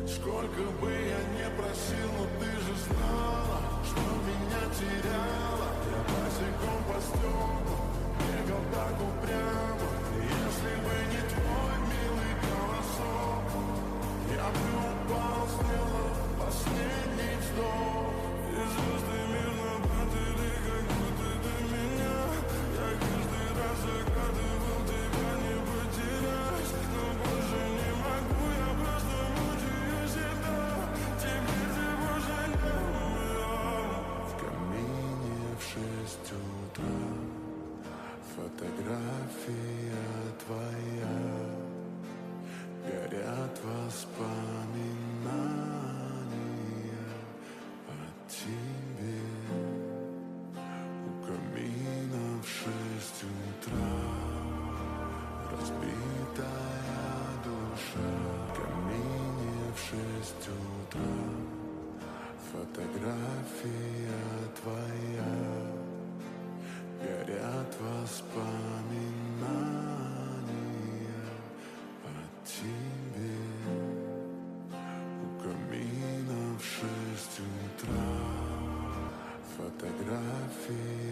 Сколько бы я не просил, но ты же знала, что меня теряла. Я босиком по стеклу бегал так упрямо. Если бы не твой милый голосок, я бы упал, сделал последний вздох. И звезды мирно падали, как будто до меня. Я каждый раз загадывал тебя не потерять, но больше не могу, я просто мучаю себя. Теперь ты больше не моя. В камине в 6 утра фотография твоя. Горят воспоминания о тебе. У камина в 6 утра разбитая душа. В камине в 6 утра фотография твоя. Горят воспоминания о тебе. У камина в 6 утра фотография